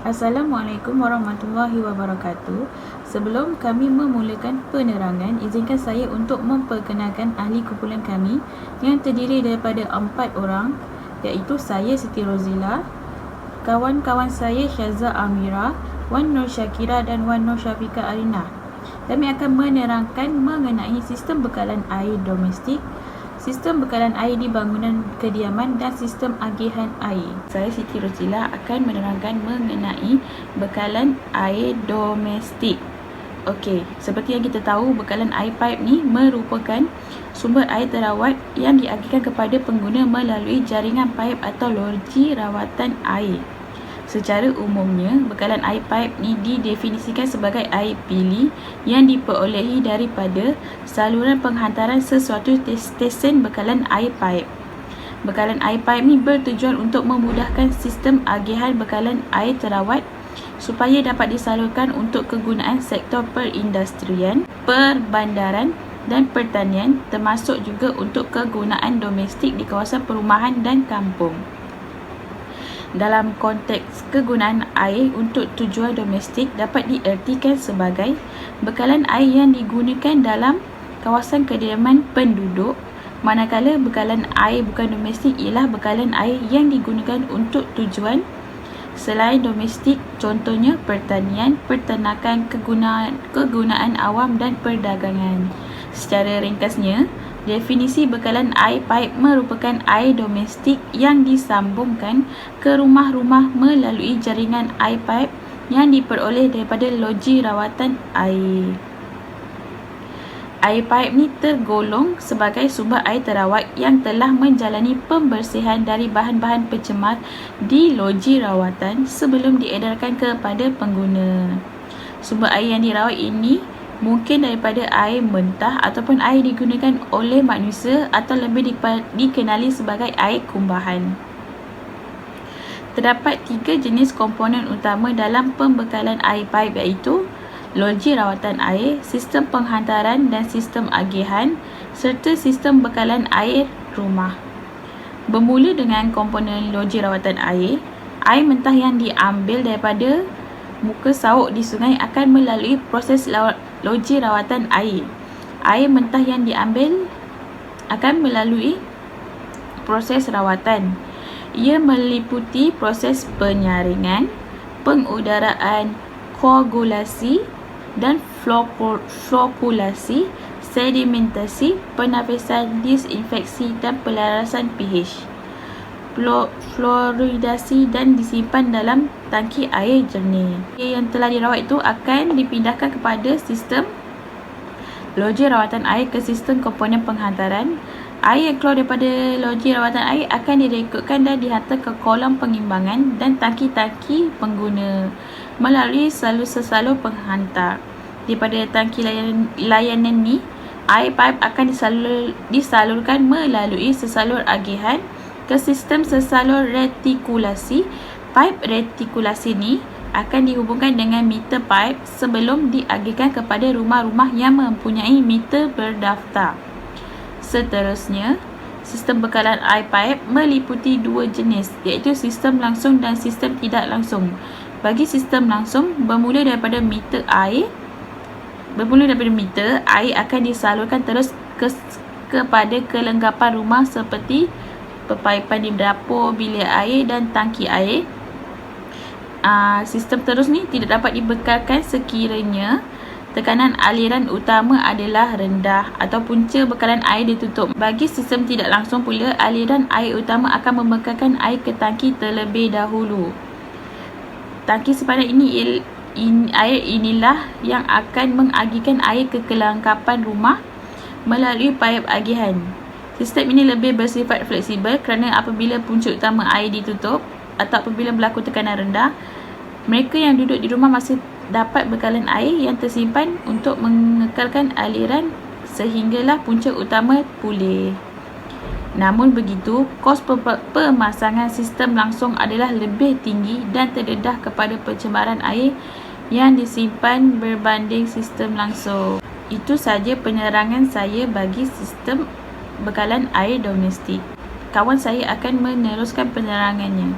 Assalamualaikum warahmatullahi wabarakatuh. Sebelum kami memulakan penerangan, izinkan saya untuk memperkenalkan ahli kumpulan kami yang terdiri daripada 4 orang, iaitu saya Siti Rozila, kawan-kawan saya Syaza Amira, Wan Nur Syakira dan Wan Nur Syafiqa Arina. Kami akan menerangkan mengenai sistem bekalan air domestik, sistem bekalan air di bangunan kediaman dan sistem agihan air. Saya Siti Rozila akan menerangkan mengenai bekalan air domestik. Okey, seperti yang kita tahu, bekalan air pipe ni merupakan sumber air terawat yang diagihkan kepada pengguna melalui jaringan pipe atau loji rawatan air. Secara umumnya, bekalan air pipe ni didefinisikan sebagai air pili yang diperolehi daripada saluran penghantaran sesuatu stesen bekalan air pipe. Bekalan air pipe ni bertujuan untuk memudahkan sistem agihan bekalan air terawat supaya dapat disalurkan untuk kegunaan sektor perindustrian, perbandaran dan pertanian, termasuk juga untuk kegunaan domestik di kawasan perumahan dan kampung. Dalam konteks kegunaan air untuk tujuan domestik dapat diertikan sebagai bekalan air yang digunakan dalam kawasan kediaman penduduk, manakala bekalan air bukan domestik ialah bekalan air yang digunakan untuk tujuan selain domestik, contohnya pertanian, peternakan, kegunaan awam dan perdagangan. Secara ringkasnya, definisi bekalan air pipe merupakan air domestik yang disambungkan ke rumah-rumah melalui jaringan air pipe yang diperoleh daripada loji rawatan air. Air pipe ni tergolong sebagai sumber air terawat yang telah menjalani pembersihan dari bahan-bahan pencemar di loji rawatan sebelum diedarkan kepada pengguna. Sumber air yang dirawat ini mungkin daripada air mentah ataupun air digunakan oleh manusia atau lebih dikenali sebagai air kumbahan. Terdapat 3 jenis komponen utama dalam pembekalan air pipe, iaitu loji rawatan air, sistem penghantaran dan sistem agihan, serta sistem bekalan air rumah. Bermula dengan komponen loji rawatan air, air mentah yang diambil daripada muka sauk di sungai akan melalui proses loji rawatan air. Air mentah yang diambil akan melalui proses rawatan. Ia meliputi proses penyaringan, pengudaraan, koagulasi dan flokulasi, sedimentasi, penapisan, disinfeksi dan pelarasan pH, fluoridasi dan disimpan dalam tangki air jernih. Air yang telah dirawat itu akan dipindahkan kepada sistem loji rawatan air ke sistem komponen penghantaran. Air yang keluar daripada loji rawatan air akan direkodkan dan dihantar ke kolam pengimbangan dan tangki-tangki pengguna melalui sesalur penghantar. Daripada tangki layanan ni, air pipe akan disalurkan melalui sesalur agihan ke sistem sesalur retikulasi. Pipe retikulasi ni akan dihubungkan dengan meter pipe sebelum diagihkan kepada rumah-rumah yang mempunyai meter berdaftar. Seterusnya, sistem bekalan air pipe meliputi 2 jenis, iaitu sistem langsung dan sistem tidak langsung. Bagi sistem langsung, bermula daripada meter, air akan disalurkan terus kepada kelengkapan rumah seperti pepaipan di dapur, bilik air dan tangki air. Sistem terus ni tidak dapat dibekalkan sekiranya tekanan aliran utama adalah rendah atau punca bekalan air ditutup. Bagi sistem tidak langsung pula, aliran air utama akan membekalkan air ke tangki terlebih dahulu. Tangki sepadan air inilah yang akan mengagihkan air ke kelengkapan rumah melalui pipe agihan. Sistem ini lebih bersifat fleksibel kerana apabila punca utama air ditutup atau apabila berlaku tekanan rendah, mereka yang duduk di rumah masih dapat bekalan air yang tersimpan untuk mengekalkan aliran sehinggalah punca utama pulih. Namun begitu, kos pemasangan sistem langsung adalah lebih tinggi dan terdedah kepada pencemaran air yang disimpan berbanding sistem langsung. Itu sahaja penerangan saya bagi sistem bekalan air domestik. Kawan saya akan meneruskan penerangannya.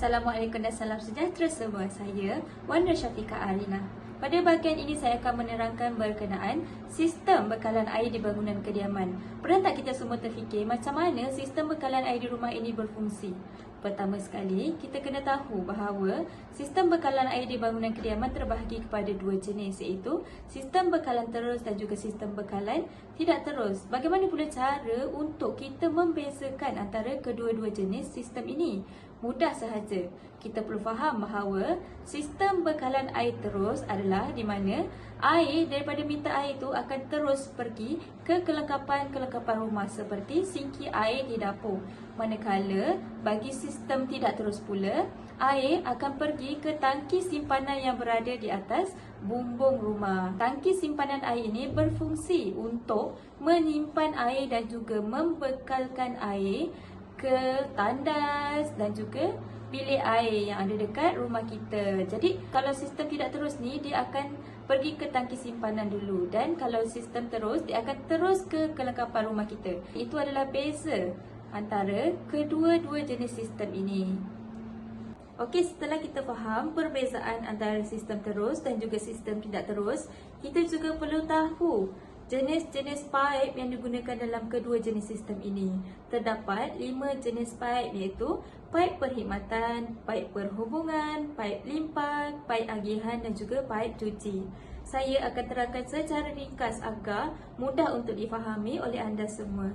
Assalamualaikum dan salam sejahtera semua. Saya Wan Rasyatika Arina. Pada bahagian ini saya akan menerangkan berkenaan sistem bekalan air di bangunan kediaman. Pernah tak kita semua terfikir macam mana sistem bekalan air di rumah ini berfungsi? Pertama sekali, kita kena tahu bahawa sistem bekalan air di bangunan kediaman terbahagi kepada dua jenis, iaitu sistem bekalan terus dan juga sistem bekalan tidak terus. Bagaimana pula cara untuk kita membezakan antara kedua-dua jenis sistem ini? Mudah sahaja. Kita perlu faham bahawa sistem bekalan air terus adalah di mana air daripada meter air itu akan terus pergi ke kelengkapan-kelengkapan rumah seperti sinki air di dapur. Manakala bagi sistem tidak terus pula, air akan pergi ke tangki simpanan yang berada di atas bumbung rumah. Tangki simpanan air ini berfungsi untuk menyimpan air dan juga membekalkan air ke tandas dan juga bilik air yang ada dekat rumah kita. Jadi kalau sistem tidak terus ni, dia akan pergi ke tangki simpanan dulu, dan kalau sistem terus, dia akan terus ke kelengkapan rumah kita. Itu adalah beza antara kedua-dua jenis sistem ini. Okey, setelah kita faham perbezaan antara sistem terus dan juga sistem tidak terus, kita juga perlu tahu jenis-jenis paip yang digunakan dalam kedua jenis sistem ini. Terdapat 5 jenis paip, iaitu paip perkhidmatan, paip perhubungan, paip limpah, paip agihan dan juga paip cuci. Saya akan terangkan secara ringkas agar mudah untuk difahami oleh anda semua.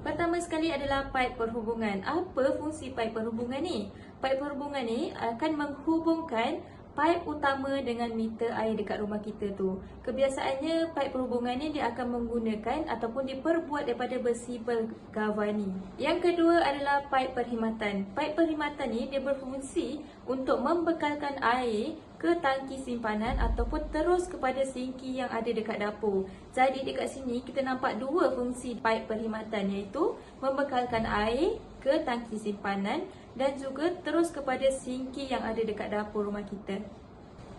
Pertama sekali adalah paip perhubungan. Apa fungsi paip perhubungan ni? Paip perhubungan ni akan menghubungkan paip utama dengan meter air dekat rumah kita tu. Kebiasaannya paip perhubungan ni dia akan menggunakan ataupun diperbuat daripada besi bergalvani. Yang kedua adalah paip perkhidmatan. Paip perkhidmatan ni dia berfungsi untuk membekalkan air ke tangki simpanan ataupun terus kepada sinki yang ada dekat dapur. Jadi dekat sini kita nampak dua fungsi paip perkhidmatan, iaitu membekalkan air ke tangki simpanan dan juga terus kepada sinki yang ada dekat dapur rumah kita.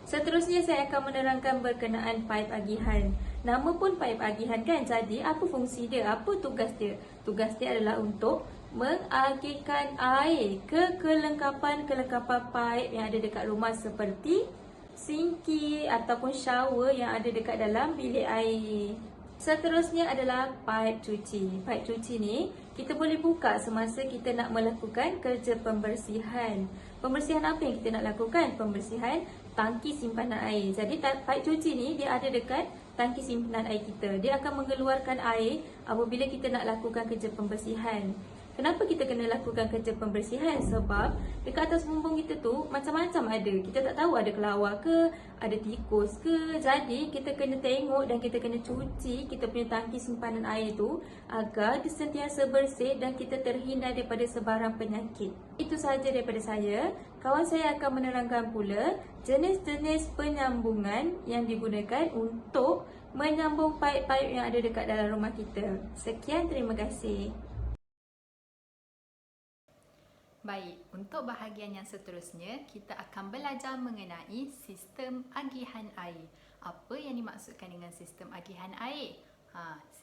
Seterusnya saya akan menerangkan berkenaan paip agihan. Nama pun paip agihan kan, jadi apa fungsi dia? Apa tugas dia? Tugas dia adalah untuk mengagihkan air ke kelengkapan-kelengkapan paip yang ada dekat rumah seperti sinki ataupun shower yang ada dekat dalam bilik air. Seterusnya adalah paip cuci. Paip cuci ni kita boleh buka semasa kita nak melakukan kerja pembersihan. Pembersihan apa yang kita nak lakukan? Pembersihan tangki simpanan air. Jadi paip cuci ni dia ada dekat tangki simpanan air kita. Dia akan mengeluarkan air apabila kita nak lakukan kerja pembersihan. Kenapa kita kena lakukan kerja pembersihan? Sebab dekat atas bumbung kita tu macam-macam ada. Kita tak tahu ada kelawar ke, ada tikus ke. Jadi kita kena tengok dan kita kena cuci kita punya tangki simpanan air tu agar dia sentiasa bersih dan kita terhindar daripada sebarang penyakit. Itu sahaja daripada saya. Kawan saya akan menerangkan pula jenis-jenis penyambungan yang digunakan untuk menyambung paip-paip yang ada dekat dalam rumah kita. Sekian, terima kasih. Baik, untuk bahagian yang seterusnya, kita akan belajar mengenai sistem agihan air. Apa yang dimaksudkan dengan sistem agihan air?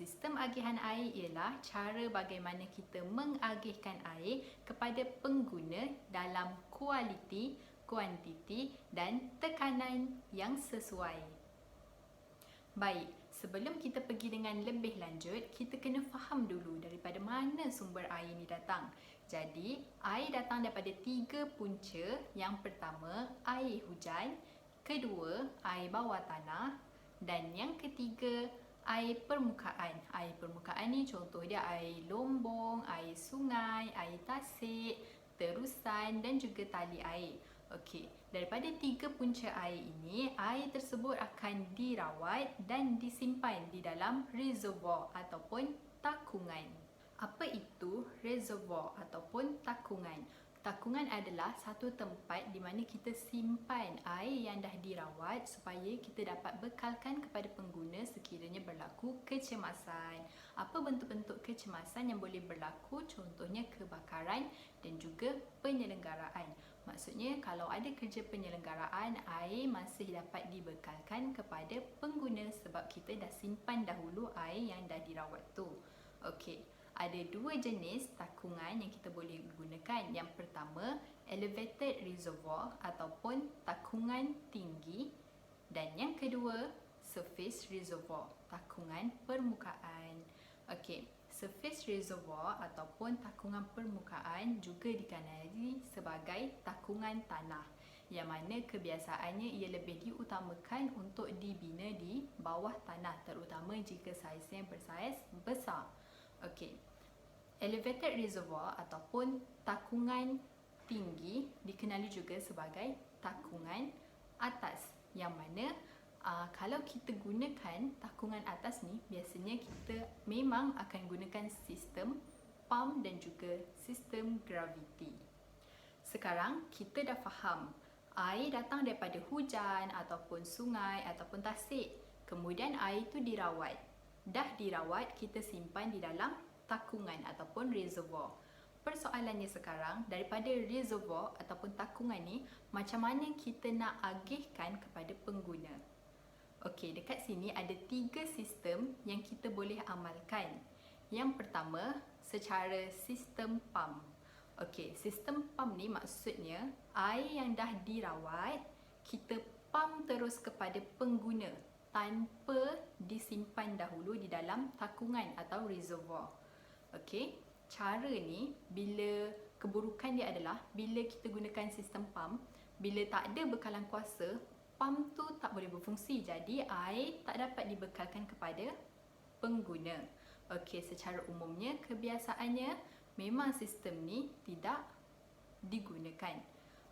Sistem agihan air ialah cara bagaimana kita mengagihkan air kepada pengguna dalam kualiti, kuantiti dan tekanan yang sesuai. Baik, sebelum kita pergi dengan lebih lanjut, kita kena faham dulu daripada mana sumber air ini datang. Jadi, air datang daripada 3 punca. Yang pertama, air hujan. Kedua, air bawah tanah. Dan yang ketiga, air permukaan. Air permukaan ni contoh dia air lombong, air sungai, air tasik, terusan dan juga tali air. Okey, daripada 3 punca air ini, air tersebut akan dirawat dan disimpan di dalam reservoir ataupun takungan. Apa itu reservoir ataupun takungan? Takungan adalah satu tempat di mana kita simpan air yang dah dirawat supaya kita dapat bekalkan kepada pengguna sekiranya berlaku kecemasan. Apa bentuk-bentuk kecemasan yang boleh berlaku? Contohnya kebakaran dan juga penyelenggaraan. Maksudnya kalau ada kerja penyelenggaraan, air masih dapat dibekalkan kepada pengguna sebab kita dah simpan dahulu air yang dah dirawat tu. Okey. ada dua jenis takungan yang kita boleh gunakan. Yang pertama, elevated reservoir ataupun takungan tinggi, dan yang kedua, surface reservoir, takungan permukaan. Okey, surface reservoir ataupun takungan permukaan juga dikenali sebagai takungan tanah, yang mana kebiasaannya ia lebih diutamakan untuk dibina di bawah tanah, terutama jika saiznya bersaiz besar. Okey, elevated reservoir ataupun takungan tinggi dikenali juga sebagai takungan atas, yang mana kalau kita gunakan takungan atas ni, biasanya kita memang akan gunakan sistem pump dan juga sistem graviti. Sekarang kita dah faham air datang daripada hujan ataupun sungai ataupun tasik. Kemudian air itu dirawat. Dah dirawat, kita simpan di dalam takungan ataupun reservoir. Persoalannya sekarang, daripada reservoir ataupun takungan ni, macam mana kita nak agihkan kepada pengguna? Okey, dekat sini ada 3 sistem yang kita boleh amalkan. Yang pertama, secara sistem pump. Okey, sistem pump ni maksudnya air yang dah dirawat, kita pump terus kepada pengguna tanpa disimpan dahulu di dalam takungan atau reservoir. Okey, cara ni bila keburukan dia adalah bila kita gunakan sistem pump, bila tak ada bekalan kuasa, pump tu tak boleh berfungsi, jadi air tak dapat dibekalkan kepada pengguna. Okey, secara umumnya kebiasaannya memang sistem ni tidak digunakan.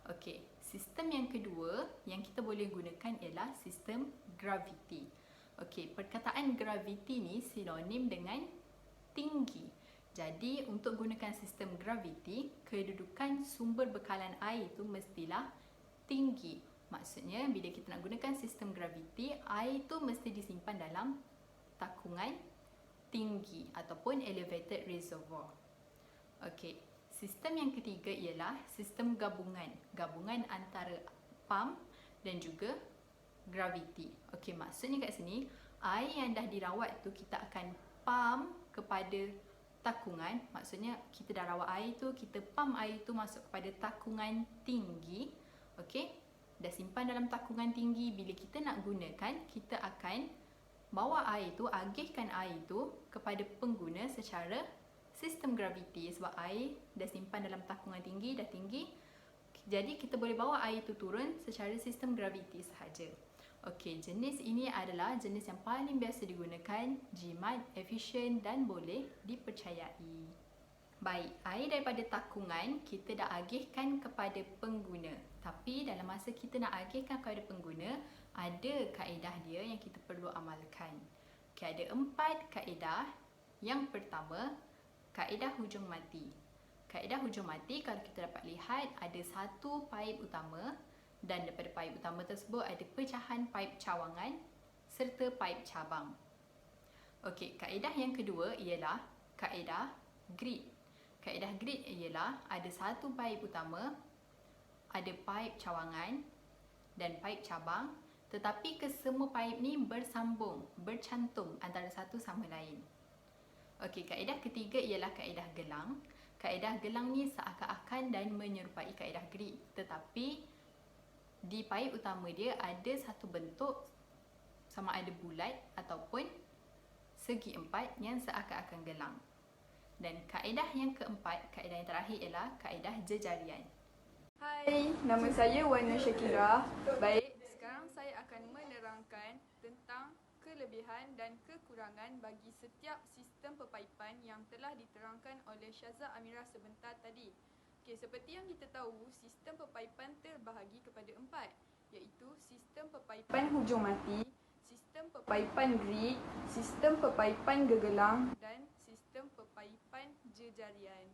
Okey, sistem yang kedua yang kita boleh gunakan ialah sistem graviti. Okey, perkataan graviti ni sinonim dengan tinggi. Jadi untuk gunakan sistem graviti, kedudukan sumber bekalan air itu mestilah tinggi. Maksudnya bila kita nak gunakan sistem graviti, air itu mesti disimpan dalam takungan tinggi ataupun elevated reservoir. Okey, sistem yang ketiga ialah sistem gabungan. Gabungan antara pump dan juga graviti. Okey, maksudnya kat sini, air yang dah dirawat tu kita akan pump kepada takungan. Maksudnya kita dah rawat air tu, kita pump air tu masuk kepada takungan tinggi. Okey, dah simpan dalam takungan tinggi. Bila kita nak gunakan, kita akan bawa air tu, agihkan air tu kepada pengguna secara sistem graviti, sebab air dah simpan dalam takungan tinggi, dah tinggi. Jadi kita boleh bawa air tu turun secara sistem graviti sahaja. Okey, jenis ini adalah jenis yang paling biasa digunakan, jimat, efisien dan boleh dipercayai. Baik, air daripada takungan kita dah agihkan kepada pengguna. Tapi dalam masa kita nak agihkan kepada pengguna, ada kaedah dia yang kita perlu amalkan. Okey, ada 4 kaedah. Yang pertama, kaedah hujung mati. Kaedah hujung mati, kalau kita dapat lihat, ada satu paip utama dan daripada paip utama tersebut ada pecahan paip cawangan serta paip cabang. Okey, kaedah yang kedua ialah kaedah grid. Kaedah grid ialah ada satu paip utama, ada paip cawangan dan paip cabang, tetapi kesemua paip ni bersambung, bercantum antara satu sama lain. Okey, kaedah ketiga ialah kaedah gelang. Kaedah gelang ni seakan-akan dan menyerupai kaedah grid, tetapi di paip utama dia ada satu bentuk sama ada bulat ataupun segi empat yang seakan-akan gelang. Dan kaedah yang keempat, kaedah yang terakhir ialah kaedah jejarian. Hai, nama saya Wana Syakira. Baik, sekarang saya akan menerangkan tentang kelebihan dan kekurangan bagi setiap sistem pepaipan yang telah diterangkan oleh Syaza Amirah sebentar tadi. Okey, seperti yang kita tahu, sistem pepaipan terbahagi kepada 4, iaitu sistem pepaipan hujung mati, sistem pepaipan grid, sistem pepaipan gegelang dan sistem pepaipan jejarian.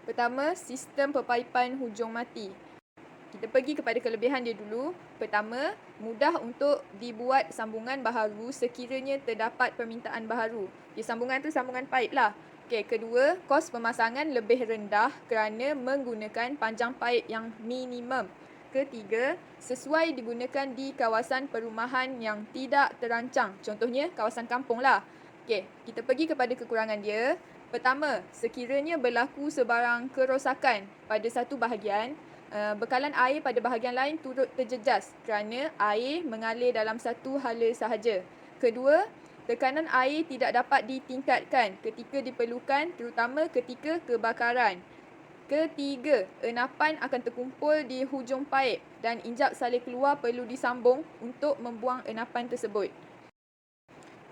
Pertama, sistem pepaipan hujung mati. Kita pergi kepada kelebihan dia dulu. Pertama, mudah untuk dibuat sambungan baharu sekiranya terdapat permintaan baharu. Okay, sambungan tu sambungan paip lah. Okay, kedua, kos pemasangan lebih rendah kerana menggunakan panjang paip yang minimum. Ketiga, sesuai digunakan di kawasan perumahan yang tidak terancang. Contohnya, kawasan kampung lah. Okey, kita pergi kepada kekurangan dia. Pertama, sekiranya berlaku sebarang kerosakan pada satu bahagian, bekalan air pada bahagian lain turut terjejas kerana air mengalir dalam satu hala sahaja. Kedua, tekanan air tidak dapat ditingkatkan ketika diperlukan, terutama ketika kebakaran. Ketiga, enapan akan terkumpul di hujung paip dan injap salin keluar perlu disambung untuk membuang enapan tersebut.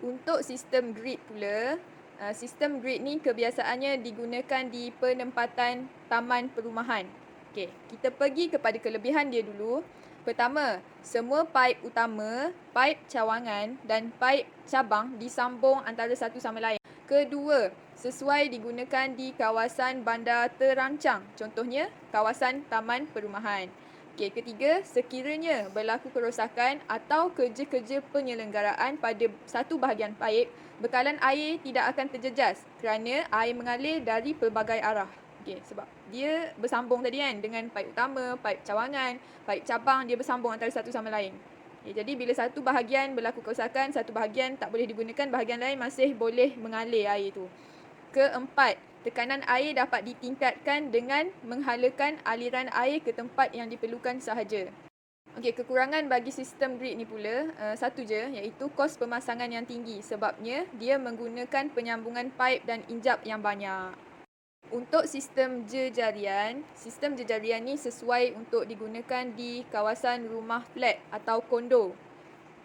Untuk sistem grid pula, sistem grid ni kebiasaannya digunakan di penempatan taman perumahan. Okey, kita pergi kepada kelebihan dia dulu. Pertama, semua paip utama, paip cawangan dan paip cabang disambung antara satu sama lain. Kedua, sesuai digunakan di kawasan bandar terancang, contohnya kawasan taman perumahan. Okey, ketiga, sekiranya berlaku kerosakan atau kerja-kerja penyelenggaraan pada satu bahagian paip, bekalan air tidak akan terjejas kerana air mengalir dari pelbagai arah. Okey, sebab dia bersambung tadi kan dengan paip utama, paip cawangan, paip cabang, dia bersambung antara satu sama lain. Okay, jadi bila satu bahagian berlaku kerosakan, satu bahagian tak boleh digunakan, bahagian lain masih boleh mengalir air itu. Keempat, tekanan air dapat ditingkatkan dengan menghalakan aliran air ke tempat yang diperlukan sahaja. Okey, kekurangan bagi sistem grid ni pula satu je, iaitu kos pemasangan yang tinggi sebabnya dia menggunakan penyambungan paip dan injap yang banyak. Untuk sistem jejarian ni sesuai untuk digunakan di kawasan rumah flat atau kondo.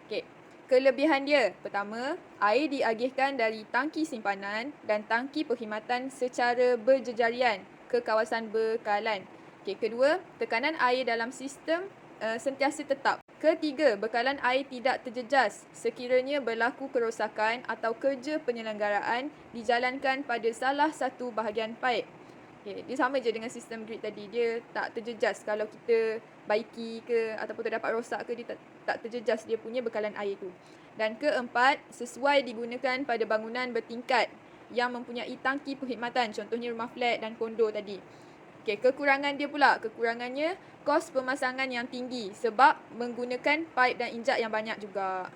Okey, kelebihan dia, pertama, air diagihkan dari tangki simpanan dan tangki perkhidmatan secara berjejarian ke kawasan bekalan. Okey, kedua, tekanan air dalam sistem sentiasa tetap. Ketiga, bekalan air tidak terjejas sekiranya berlaku kerosakan atau kerja penyelenggaraan dijalankan pada salah satu bahagian paip. Okay, dia sama je dengan sistem grid tadi. Dia tak terjejas kalau kita baiki ke ataupun terdapat rosak ke, dia tak terjejas dia punya bekalan air tu. Dan keempat, sesuai digunakan pada bangunan bertingkat yang mempunyai tangki perkhidmatan, contohnya rumah flat dan kondo tadi. Okey, kekurangan dia pula, kekurangannya kos pemasangan yang tinggi sebab menggunakan paip dan injap yang banyak juga.